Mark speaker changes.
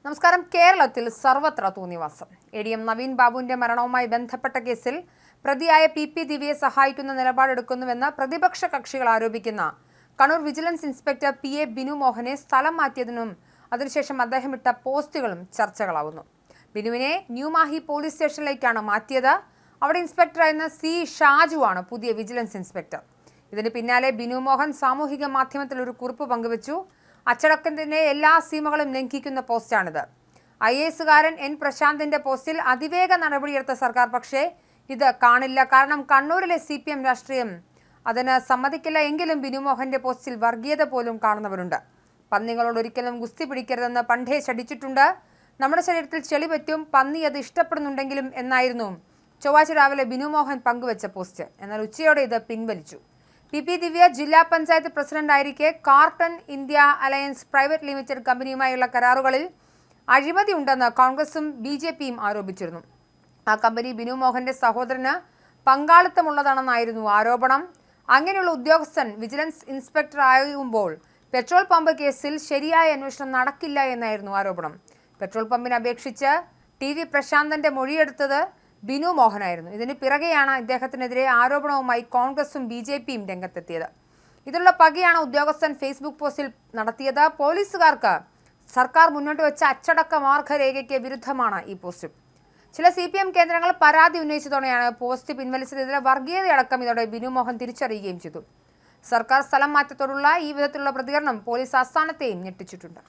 Speaker 1: നമസ്കാരം. കേരളത്തിൽ സർവത്ര തൂന്നിവാസം. എ.ഡി.എം. നവീൻ ബാബുവിന്റെ മരണവുമായി ബന്ധപ്പെട്ട കേസിൽ പ്രതിയായ പി ദിവ്യയെ സഹായിക്കുന്ന നിലപാടെടുക്കുന്നുവെന്ന് പ്രതിപക്ഷ കക്ഷികൾ ആരോപിക്കുന്ന Kannur vigilance inspector P A. Binu മോഹനെ സ്ഥലം മാറ്റിയതിനും അതിനുശേഷം അദ്ദേഹം ഇട്ട പോസ്റ്റുകളും ചർച്ചകളാവുന്നു. ബിനുവിനെ ന്യൂമാഹി പോലീസ് സ്റ്റേഷനിലേക്കാണ് മാറ്റിയത്. അവിടെ ഇൻസ്പെക്ടറായിരുന്ന സി ഷാജുവാണ് പുതിയ വിജിലൻസ് ഇൻസ്പെക്ടർ. ഇതിന് പിന്നാലെ ബിനു മോഹൻ സാമൂഹിക മാധ്യമത്തിൽ ഒരു കുറിപ്പ് പങ്കുവച്ചു. അച്ചടക്കത്തിന്റെ എല്ലാ സീമകളും ലംഘിക്കുന്ന പോസ്റ്റാണിത്. IAS-കാരൻ N പ്രശാന്തിന്റെ പോസ്റ്റിൽ അതിവേഗ നടപടിയെടുത്ത സർക്കാർ പക്ഷേ ഇത് കാണില്ല. കാരണം കണ്ണൂരിലെ CPM രാഷ്ട്രീയം അതിന് സമ്മതിക്കില്ല. എങ്കിലും ബിനുമോഹന്റെ പോസ്റ്റിൽ വർഗീയത പോലും കാണുന്നവരുണ്ട്. പന്നികളോട് ഒരിക്കലും ഗുസ്തി പിടിക്കരുതെന്ന് പണ്ടേ ശഠിച്ചിട്ടുണ്ട്. നമ്മുടെ ശരീരത്തിൽ ചെളി പറ്റും, പന്നി അത് ഇഷ്ടപ്പെടുന്നുണ്ടെങ്കിലും എന്നായിരുന്നു ചൊവ്വാഴ്ച രാവിലെ ബിനുമോഹൻ പങ്കുവച്ച പോസ്റ്റ്. എന്നാൽ ഉച്ചയോടെ ഇത് പിൻവലിച്ചു. പി ദിവ്യ ജില്ലാ പഞ്ചായത്ത് പ്രസിഡന്റായിരിക്കെ carton India alliance private limited കമ്പനിയുമായുള്ള കരാറുകളിൽ അഴിമതി ഉണ്ടെന്ന് കോൺഗ്രസും BJPയും ആരോപിച്ചിരുന്നു. ആ കമ്പനി ബിനു മോഹന്റെ സഹോദരന് പങ്കാളിത്തമുള്ളതാണെന്നായിരുന്നു ആരോപണം. അങ്ങനെയുള്ള ഉദ്യോഗസ്ഥൻ വിജിലൻസ് ഇൻസ്പെക്ടർ ആകുമ്പോൾ പെട്രോൾ പമ്പ് കേസിൽ ശരിയായ അന്വേഷണം നടക്കില്ല എന്നായിരുന്നു ആരോപണം. പെട്രോൾ പമ്പിനെ അപേക്ഷിച്ച് TV പ്രശാന്തന്റെ മൊഴിയെടുത്തത് ബിനു മോഹനായിരുന്നു. ഇതിന് പിറകെയാണ് ഇദ്ദേഹത്തിനെതിരെ ആരോപണവുമായി കോൺഗ്രസും BJPയും രംഗത്തെത്തിയത്. ഇതിലുള്ള പകയാണ് ഉദ്യോഗസ്ഥൻ ഫേസ്ബുക്ക് പോസ്റ്റിൽ നടത്തിയത്. പോലീസുകാർക്ക് സർക്കാർ മുന്നോട്ട് വെച്ച അച്ചടക്ക മാർഗരേഖയ്ക്ക് വിരുദ്ധമാണ് ഈ പോസ്റ്റ്. ചില CPM കേന്ദ്രങ്ങൾ പരാതി ഉന്നയിച്ചതോടെയാണ് പോസ്റ്റ് പിൻവലിച്ചത്. ഇതിലെ വർഗീയതയടക്കം ഇതോടെ ബിനു മോഹൻ തിരിച്ചറിയുകയും ചെയ്തു. സർക്കാർ സ്ഥലം മാറ്റത്തോടുള്ള ഈ വിധത്തിലുള്ള പ്രതികരണം പോലീസ് ആസ്ഥാനത്തെയും ഞെട്ടിച്ചിട്ടുണ്ട്.